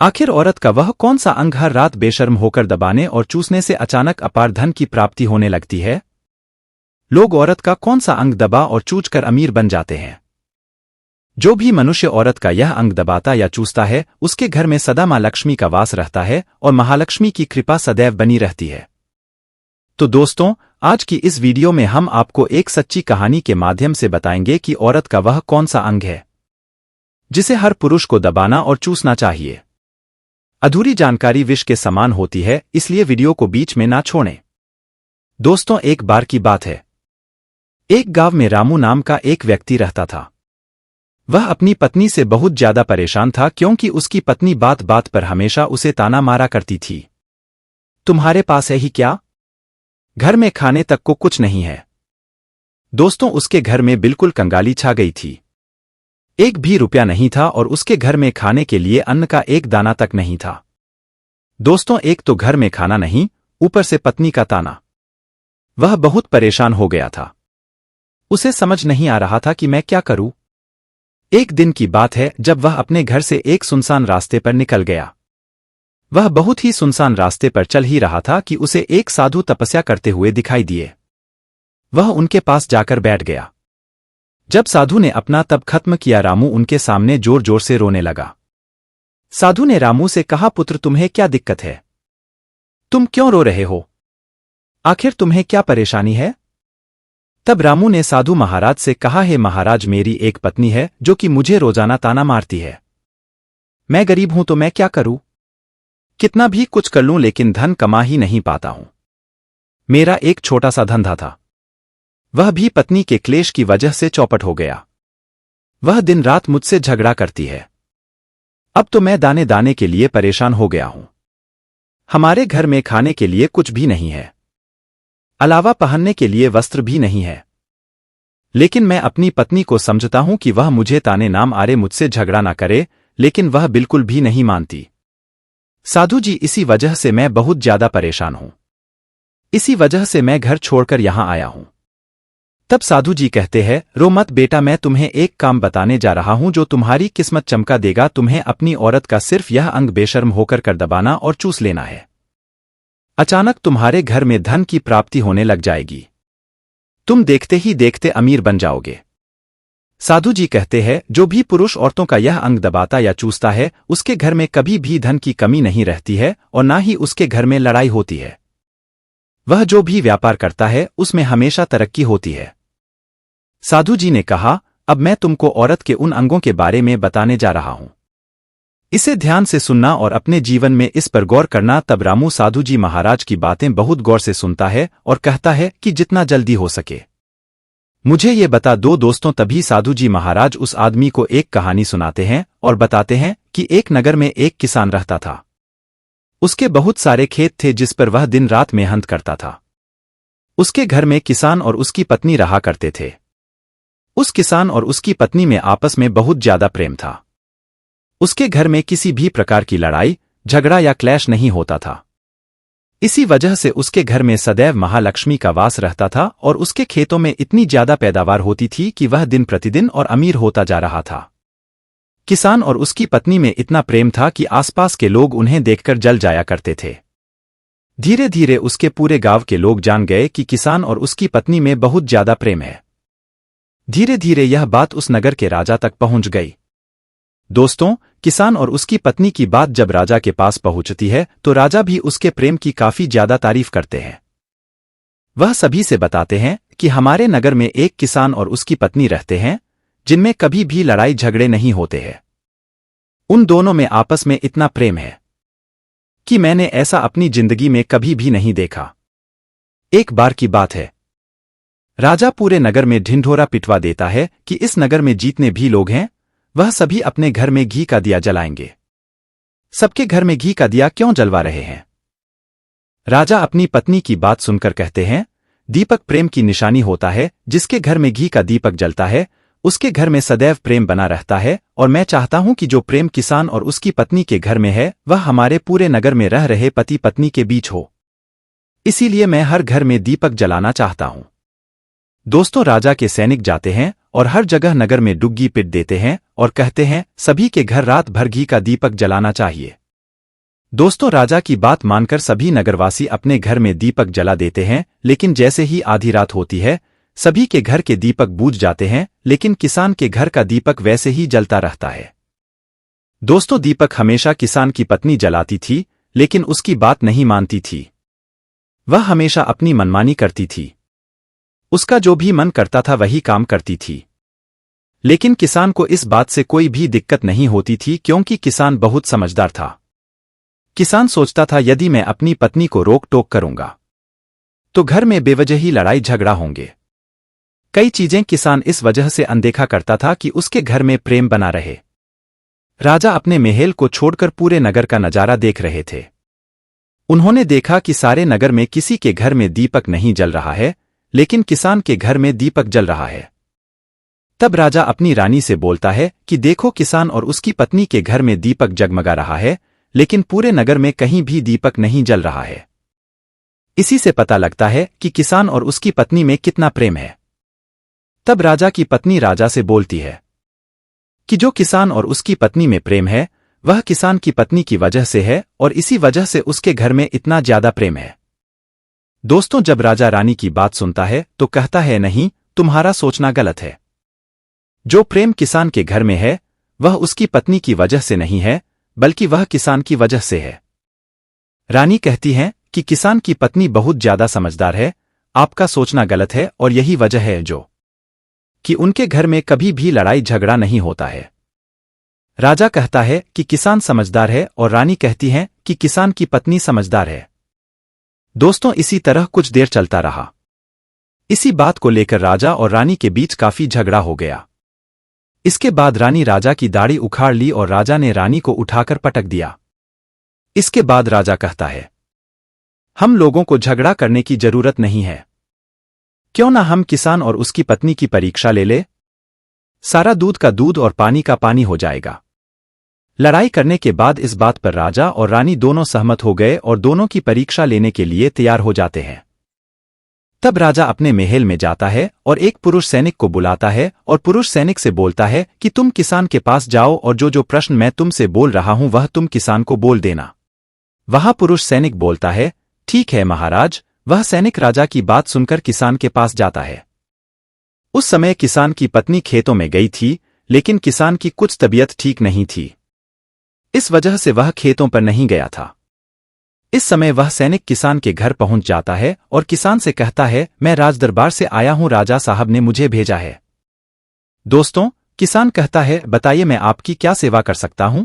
आखिर औरत का वह कौन सा अंग हर रात बेशर्म होकर दबाने और चूसने से अचानक अपार धन की प्राप्ति होने लगती है? लोग औरत का कौन सा अंग दबा और चूचकर अमीर बन जाते हैं? जो भी मनुष्य औरत का यह अंग दबाता या चूसता है, उसके घर में सदा मां लक्ष्मी का वास रहता है और महालक्ष्मी की कृपा सदैव बनी रहती है। तो दोस्तों, आज की इस वीडियो में हम आपको एक सच्ची कहानी के माध्यम से बताएंगे कि औरत का वह कौन सा अंग है जिसे हर पुरुष को दबाना और चूसना चाहिए। अधूरी जानकारी विष के समान होती है, इसलिए वीडियो को बीच में ना छोड़ें। दोस्तों, एक बार की बात है। एक गांव में रामू नाम का एक व्यक्ति रहता था। वह अपनी पत्नी से बहुत ज्यादा परेशान था क्योंकि उसकी पत्नी बात बात पर हमेशा उसे ताना मारा करती थी। तुम्हारे पास है ही क्या? घर में खाने तक को कुछ नहीं है। दोस्तों, उसके घर में बिल्कुल कंगाली छा गई थी। एक भी रुपया नहीं था और उसके घर में खाने के लिए अन्न का एक दाना तक नहीं था। दोस्तों, एक तो घर में खाना नहीं, ऊपर से पत्नी का ताना। वह बहुत परेशान हो गया था। उसे समझ नहीं आ रहा था कि मैं क्या करूं। एक दिन की बात है जब वह अपने घर से एक सुनसान रास्ते पर निकल गया। वह बहुत ही सुनसान रास्ते पर चल ही रहा था कि उसे एक साधु तपस्या करते हुए दिखाई दिए। वह उनके पास जाकर बैठ गया। जब साधु ने अपना तप खत्म किया, रामू उनके सामने जोर जोर से रोने लगा। साधु ने रामू से कहा, पुत्र, तुम्हें क्या दिक्कत है? तुम क्यों रो रहे हो? आखिर तुम्हें क्या परेशानी है? तब रामू ने साधु महाराज से कहा, हे महाराज, मेरी एक पत्नी है जो कि मुझे रोजाना ताना मारती है। मैं गरीब हूं तो मैं क्या करूं? कितना भी कुछ कर लूं लेकिन धन कमा ही नहीं पाता हूं। मेरा एक छोटा सा धंधा था, वह भी पत्नी के क्लेश की वजह से चौपट हो गया। वह दिन रात मुझसे झगड़ा करती है। अब तो मैं दाने दाने के लिए परेशान हो गया हूं। हमारे घर में खाने के लिए कुछ भी नहीं है, अलावा पहनने के लिए वस्त्र भी नहीं है। लेकिन मैं अपनी पत्नी को समझता हूं कि वह मुझे ताने ना मारे, मुझसे झगड़ा ना करे, लेकिन वह बिल्कुल भी नहीं मानती। साधु जी, इसी वजह से मैं बहुत ज्यादा परेशान हूं। इसी वजह से मैं घर छोड़कर यहां आया हूं। तब साधु जी कहते हैं, रो मत बेटा, मैं तुम्हें एक काम बताने जा रहा हूं जो तुम्हारी किस्मत चमका देगा। तुम्हें अपनी औरत का सिर्फ यह अंग बेशर्म होकर कर दबाना और चूस लेना है। अचानक तुम्हारे घर में धन की प्राप्ति होने लग जाएगी। तुम देखते ही देखते अमीर बन जाओगे। साधु जी कहते हैं, जो भी पुरुष औरतों का यह अंग दबाता या चूसता है, उसके घर में कभी भी धन की कमी नहीं रहती है और ना ही उसके घर में लड़ाई होती है। वह जो भी व्यापार करता है उसमें हमेशा तरक्की होती है। साधु जी ने कहा, अब मैं तुमको औरत के उन अंगों के बारे में बताने जा रहा हूं। इसे ध्यान से सुनना और अपने जीवन में इस पर गौर करना। तब रामू साधु जी महाराज की बातें बहुत गौर से सुनता है और कहता है कि जितना जल्दी हो सके मुझे ये बता दो। दोस्तों, तभी साधु जी महाराज उस आदमी को एक कहानी सुनाते हैं और बताते हैं कि एक नगर में एक किसान रहता था। उसके बहुत सारे खेत थे जिस पर वह दिन रात मेहनत करता था। उसके घर में किसान और उसकी पत्नी रहा करते थे। उस किसान और उसकी पत्नी में आपस में बहुत ज्यादा प्रेम था। उसके घर में किसी भी प्रकार की लड़ाई झगड़ा या क्लैश नहीं होता था। इसी वजह से उसके घर में सदैव महालक्ष्मी का वास रहता था और उसके खेतों में इतनी ज्यादा पैदावार होती थी कि वह दिन प्रतिदिन और अमीर होता जा रहा था। किसान और उसकी पत्नी में इतना प्रेम था कि आसपास के लोग उन्हें देखकर जल जाया करते थे। धीरे धीरे उसके पूरे गांव के लोग जान गए कि किसान और उसकी पत्नी में बहुत ज्यादा प्रेम है। धीरे धीरे यह बात उस नगर के राजा तक पहुंच गई। दोस्तों, किसान और उसकी पत्नी की बात जब राजा के पास पहुंचती है तो राजा भी उसके प्रेम की काफी ज्यादा तारीफ करते हैं। वह सभी से बताते हैं कि हमारे नगर में एक किसान और उसकी पत्नी रहते हैं जिनमें कभी भी लड़ाई झगड़े नहीं होते हैं। उन दोनों में आपस में इतना प्रेम है कि मैंने ऐसा अपनी जिंदगी में कभी भी नहीं देखा। एक बार की बात है, राजा पूरे नगर में ढिंढोरा पिटवा देता है कि इस नगर में जितने भी लोग हैं वह सभी अपने घर में घी का दिया जलाएंगे। सबके घर में घी का दिया क्यों जलवा रहे हैं? राजा अपनी पत्नी की बात सुनकर कहते हैं, दीपक प्रेम की निशानी होता है। जिसके घर में घी का दीपक जलता है उसके घर में सदैव प्रेम बना रहता है और मैं चाहता हूं कि जो प्रेम किसान और उसकी पत्नी के घर में है वह हमारे पूरे नगर में रह रहे पति पत्नी के बीच हो। इसीलिए मैं हर घर में दीपक जलाना चाहता हूं। दोस्तों, राजा के सैनिक जाते हैं और हर जगह नगर में डुग्गी पिट देते हैं और कहते हैं सभी के घर रात भर घी का दीपक जलाना चाहिए। दोस्तों, राजा की बात मानकर सभी नगरवासी अपने घर में दीपक जला देते हैं, लेकिन जैसे ही आधी रात होती है सभी के घर के दीपक बुझ जाते हैं, लेकिन किसान के घर का दीपक वैसे ही जलता रहता है। दोस्तों, दीपक हमेशा किसान की पत्नी जलाती थी, लेकिन उसकी बात नहीं मानती थी। वह हमेशा अपनी मनमानी करती थी। उसका जो भी मन करता था वही काम करती थी। लेकिन किसान को इस बात से कोई भी दिक्कत नहीं होती थी, क्योंकि किसान बहुत समझदार था। किसान सोचता था यदि मैं अपनी पत्नी को रोक टोक करूंगा तो घर में बेवजह ही लड़ाई झगड़ा होंगे। कई चीजें किसान इस वजह से अनदेखा करता था कि उसके घर में प्रेम बना रहे। राजा अपने महल को छोड़कर पूरे नगर का नजारा देख रहे थे। उन्होंने देखा कि सारे नगर में किसी के घर में दीपक नहीं जल रहा है, लेकिन किसान के घर में दीपक जल रहा है। तब राजा अपनी रानी से बोलता है कि देखो, किसान और उसकी पत्नी के घर में दीपक जगमगा रहा है, लेकिन पूरे नगर में कहीं भी दीपक नहीं जल रहा है। इसी से पता लगता है कि किसान और उसकी पत्नी में कितना प्रेम है। तब राजा की पत्नी राजा से बोलती है कि जो किसान और उसकी पत्नी में प्रेम है वह किसान की पत्नी की वजह से है, और इसी वजह से उसके घर में इतना ज्यादा प्रेम है। दोस्तों, जब राजा रानी की बात सुनता है तो कहता है, नहीं, तुम्हारा सोचना गलत है। जो प्रेम किसान के घर में है वह उसकी पत्नी की वजह से नहीं है, बल्कि वह किसान की वजह से है। रानी कहती हैं कि किसान की पत्नी बहुत ज्यादा समझदार है, आपका सोचना गलत है, और यही वजह है जो कि उनके घर में कभी भी लड़ाई झगड़ा नहीं होता है। राजा कहता है कि किसान समझदार है, और रानी कहती हैं कि किसान की पत्नी समझदार है। दोस्तों, इसी तरह कुछ देर चलता रहा। इसी बात को लेकर राजा और रानी के बीच काफी झगड़ा हो गया। इसके बाद रानी राजा की दाढ़ी उखाड़ ली और राजा ने रानी को उठाकर पटक दिया। इसके बाद राजा कहता है, हम लोगों को झगड़ा करने की जरूरत नहीं है। क्यों ना हम किसान और उसकी पत्नी की परीक्षा ले ले? सारा दूध का दूध और पानी का पानी हो जाएगा। लड़ाई करने के बाद इस बात पर राजा और रानी दोनों सहमत हो गए और दोनों की परीक्षा लेने के लिए तैयार हो जाते हैं। तब राजा अपने महल में जाता है और एक पुरुष सैनिक को बुलाता है और पुरुष सैनिक से बोलता है कि तुम किसान के पास जाओ और जो प्रश्न मैं तुमसे बोल रहा हूं वह तुम किसान को बोल देना। वहां पुरुष सैनिक बोलता है, ठीक है महाराज। वह सैनिक राजा की बात सुनकर किसान के पास जाता है। उस समय किसान की पत्नी खेतों में गई थी, लेकिन किसान की कुछ तबीयत ठीक नहीं थी। इस वजह से वह खेतों पर नहीं गया था। इस समय वह सैनिक किसान के घर पहुंच जाता है और किसान से कहता है, मैं राजदरबार से आया हूं, राजा साहब ने मुझे भेजा है। दोस्तों, किसान कहता है, बताइए मैं आपकी क्या सेवा कर सकता हूं?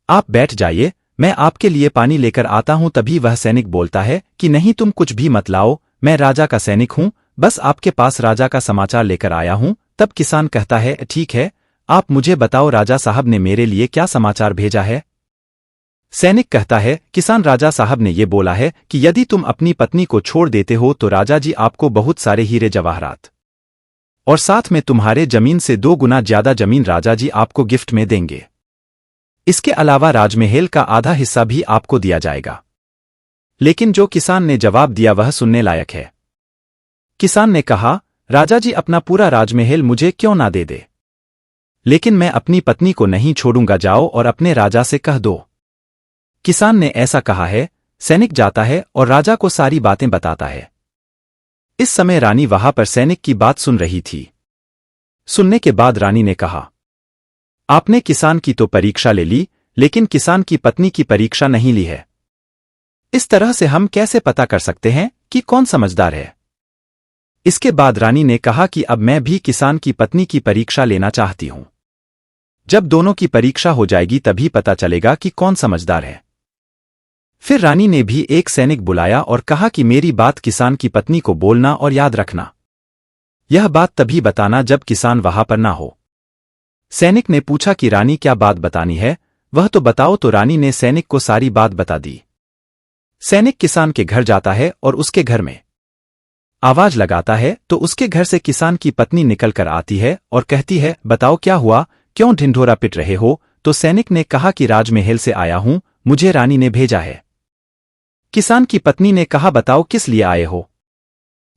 आप बैठ जाइए, मैं आपके लिए पानी लेकर आता हूं। तभी वह सैनिक बोलता है कि नहीं, तुम कुछ भी मत लाओ, मैं राजा का सैनिक हूं, बस आपके पास राजा का समाचार लेकर आया हूं। तब किसान कहता है, ठीक है, आप मुझे बताओ राजा साहब ने मेरे लिए क्या समाचार भेजा है? सैनिक कहता है, किसान, राजा साहब ने ये बोला है कि यदि तुम अपनी पत्नी को छोड़ देते हो तो राजा जी आपको बहुत सारे हीरे जवाहरात और साथ में तुम्हारे जमीन से 2 गुना ज्यादा जमीन राजा जी आपको गिफ्ट में देंगे। इसके अलावा राजमहल का आधा हिस्सा भी आपको दिया जाएगा। लेकिन जो किसान ने जवाब दिया वह सुनने लायक है। किसान ने कहा, राजा जी अपना पूरा राजमहल मुझे क्यों ना दे दे, लेकिन मैं अपनी पत्नी को नहीं छोड़ूंगा, जाओ और अपने राजा से कह दो। किसान ने ऐसा कहा है। सैनिक जाता है और राजा को सारी बातें बताता है। इस समय रानी वहां पर सैनिक की बात सुन रही थी। सुनने के बाद रानी ने कहा, आपने किसान की तो परीक्षा ले ली, लेकिन किसान की पत्नी की परीक्षा नहीं ली है। इस तरह से हम कैसे पता कर सकते हैं कि कौन समझदार है? इसके बाद रानी ने कहा कि अब मैं भी किसान की पत्नी की परीक्षा लेना चाहती हूं। जब दोनों की परीक्षा हो जाएगी तभी पता चलेगा कि कौन समझदार है। फिर रानी ने भी एक सैनिक बुलाया और कहा कि मेरी बात किसान की पत्नी को बोलना और याद रखना। यह बात तभी बताना जब किसान वहां पर ना हो। सैनिक ने पूछा कि रानी क्या बात बतानी है, वह तो बताओ। तो रानी ने सैनिक को सारी बात बता दी। सैनिक किसान के घर जाता है और उसके घर में आवाज लगाता है तो उसके घर से किसान की पत्नी निकल कर आती है और कहती है, बताओ क्या हुआ, क्यों ढिंढोरा पिट रहे हो? तो सैनिक ने कहा कि राजमहल से आया हूं, मुझे रानी ने भेजा है। किसान की पत्नी ने कहा, बताओ किस लिए आए हो?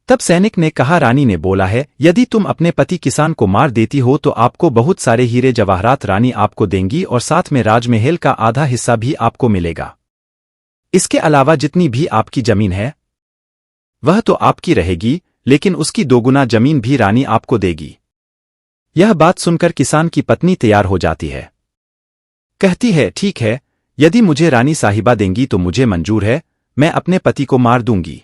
तब सैनिक ने कहा, रानी ने बोला है यदि तुम अपने पति किसान को मार देती हो तो आपको बहुत सारे हीरे जवाहरात रानी आपको देंगी और साथ में राजमहल का आधा हिस्सा भी आपको मिलेगा। इसके अलावा जितनी भी आपकी जमीन है वह तो आपकी रहेगी, लेकिन उसकी दोगुना जमीन भी रानी आपको देगी। यह बात सुनकर किसान की पत्नी तैयार हो जाती है। कहती है, ठीक है, यदि मुझे रानी साहिबा देंगी तो मुझे मंजूर है, मैं अपने पति को मार दूंगी।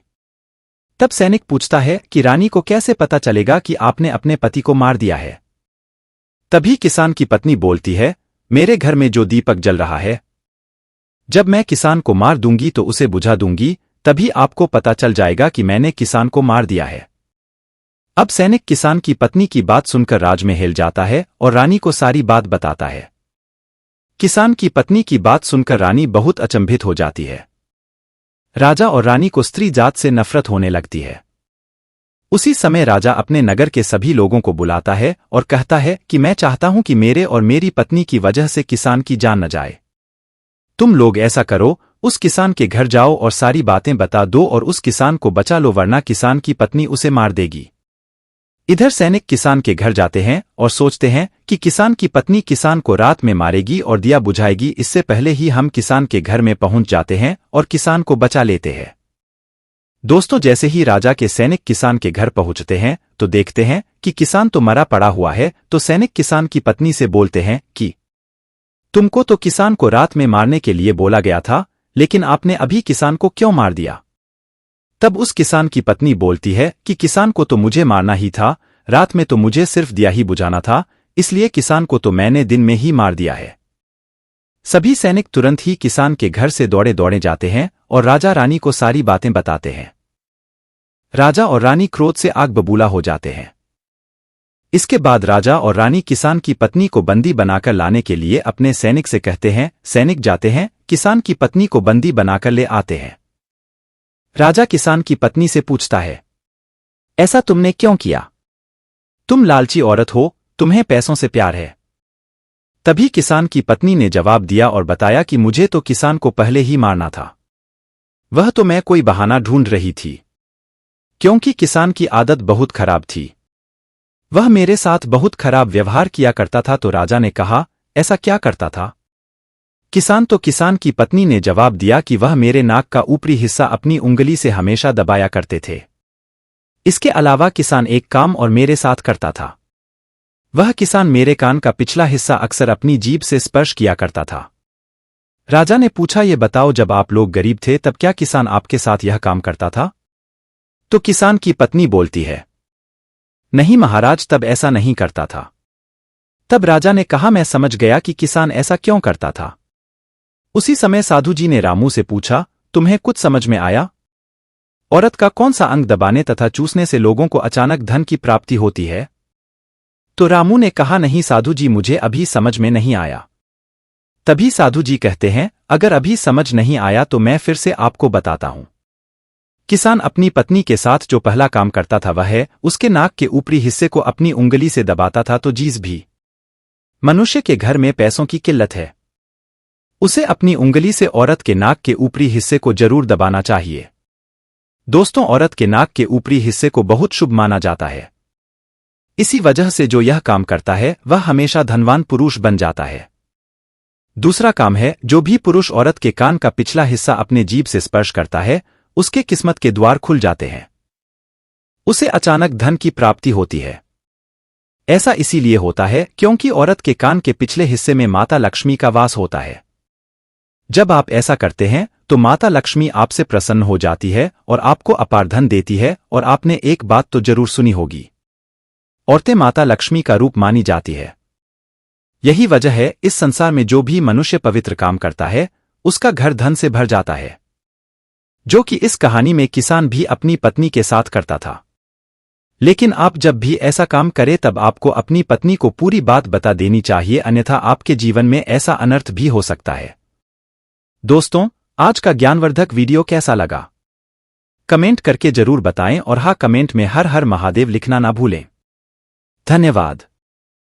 तब सैनिक पूछता है कि रानी को कैसे पता चलेगा कि आपने अपने पति को मार दिया है। तभी किसान की पत्नी बोलती है, मेरे घर में जो दीपक जल रहा है, जब मैं किसान को मार दूंगी तो उसे बुझा दूंगी, तभी आपको पता चल जाएगा कि मैंने किसान को मार दिया है। अब सैनिक किसान की पत्नी की बात सुनकर राज में हिल जाता है और रानी को सारी बात बताता है। किसान की पत्नी की बात सुनकर रानी बहुत अचंभित हो जाती है। राजा और रानी को स्त्री जात से नफरत होने लगती है। उसी समय राजा अपने नगर के सभी लोगों को बुलाता है और कहता है कि मैं चाहता हूं कि मेरे और मेरी पत्नी की वजह से किसान की जान न जाए। तुम लोग ऐसा करो, उस किसान के घर जाओ और सारी बातें बता दो और उस किसान को बचा लो, वरना किसान की पत्नी उसे मार देगी। इधर सैनिक किसान के घर जाते हैं और सोचते हैं कि किसान की पत्नी किसान को रात में मारेगी और दिया बुझाएगी। इससे पहले ही हम किसान के घर में पहुंच जाते हैं और किसान को बचा लेते हैं। दोस्तों, जैसे ही राजा के सैनिक किसान के घर पहुंचते हैं तो देखते हैं कि किसान तो मरा पड़ा हुआ है। तो सैनिक किसान की पत्नी से बोलते हैं कि तुमको तो किसान को रात में मारने के लिए बोला गया था, लेकिन आपने अभी किसान को क्यों मार दिया? तब उस किसान की पत्नी बोलती है कि किसान को तो मुझे मारना ही था, रात में तो मुझे सिर्फ दिया ही बुझाना था, इसलिए किसान को तो मैंने दिन में ही मार दिया है। सभी सैनिक तुरंत ही किसान के घर से दौड़े दौड़े जाते हैं और राजा रानी को सारी बातें बताते हैं। राजा और रानी क्रोध से आग बबूला हो जाते हैं। इसके बाद राजा और रानी किसान की पत्नी को बंदी बनाकर लाने के लिए अपने सैनिक से कहते हैं। सैनिक जाते हैं, किसान की पत्नी को बंदी बनाकर ले आते हैं। राजा किसान की पत्नी से पूछता है, ऐसा तुमने क्यों किया? तुम लालची औरत हो, तुम्हें पैसों से प्यार है। तभी किसान की पत्नी ने जवाब दिया और बताया कि मुझे तो किसान को पहले ही मारना था, वह तो मैं कोई बहाना ढूंढ रही थी, क्योंकि किसान की आदत बहुत खराब थी, वह मेरे साथ बहुत खराब व्यवहार किया करता था। तो राजा ने कहा, ऐसा क्या करता था? किसान की पत्नी ने जवाब दिया कि वह मेरे नाक का ऊपरी हिस्सा अपनी उंगली से हमेशा दबाया करते थे। इसके अलावा किसान एक काम और मेरे साथ करता था, वह किसान मेरे कान का पिछला हिस्सा अक्सर अपनी जीभ से स्पर्श किया करता था। राजा ने पूछा, ये बताओ, जब आप लोग गरीब थे तब क्या किसान आपके साथ यह काम करता था? तो किसान की पत्नी बोलती है, नहीं महाराज, तब ऐसा नहीं करता था। तब राजा ने कहा, मैं समझ गया कि किसान ऐसा क्यों करता था। उसी समय साधु जी ने रामू से पूछा, तुम्हें कुछ समझ में आया? औरत का कौन सा अंग दबाने तथा चूसने से लोगों को अचानक धन की प्राप्ति होती है? तो रामू ने कहा, नहीं साधु जी, मुझे अभी समझ में नहीं आया। तभी साधु जी कहते हैं, अगर अभी समझ नहीं आया तो मैं फिर से आपको बताता हूं। किसान अपनी पत्नी के साथ जो पहला काम करता था वह है, उसके नाक के ऊपरी हिस्से को अपनी उंगली से दबाता था। तो जीस भी मनुष्य के घर में पैसों की किल्लत है, उसे अपनी उंगली से औरत के नाक के ऊपरी हिस्से को जरूर दबाना चाहिए। दोस्तों, औरत के नाक के ऊपरी हिस्से को बहुत शुभ माना जाता है। इसी वजह से जो यह काम करता है वह हमेशा धनवान पुरुष बन जाता है। दूसरा काम है, जो भी पुरुष औरत के कान का पिछला हिस्सा अपने जीभ से स्पर्श करता है उसके किस्मत के द्वार खुल जाते हैं, उसे अचानक धन की प्राप्ति होती है। ऐसा इसीलिए होता है क्योंकि औरत के कान के पिछले हिस्से में माता लक्ष्मी का वास होता है। जब आप ऐसा करते हैं तो माता लक्ष्मी आपसे प्रसन्न हो जाती है और आपको अपार धन देती है। और आपने एक बात तो जरूर सुनी होगी, औरतें माता लक्ष्मी का रूप मानी जाती है। यही वजह है इस संसार में जो भी मनुष्य पवित्र काम करता है उसका घर धन से भर जाता है, जो कि इस कहानी में किसान भी अपनी पत्नी के साथ करता था। लेकिन आप जब भी ऐसा काम करें तब आपको अपनी पत्नी को पूरी बात बता देनी चाहिए, अन्यथा आपके जीवन में ऐसा अनर्थ भी हो सकता है। दोस्तों, आज का ज्ञानवर्धक वीडियो कैसा लगा? कमेंट करके जरूर बताएं और हाँ, कमेंट में हर हर महादेव लिखना ना भूलें। धन्यवाद।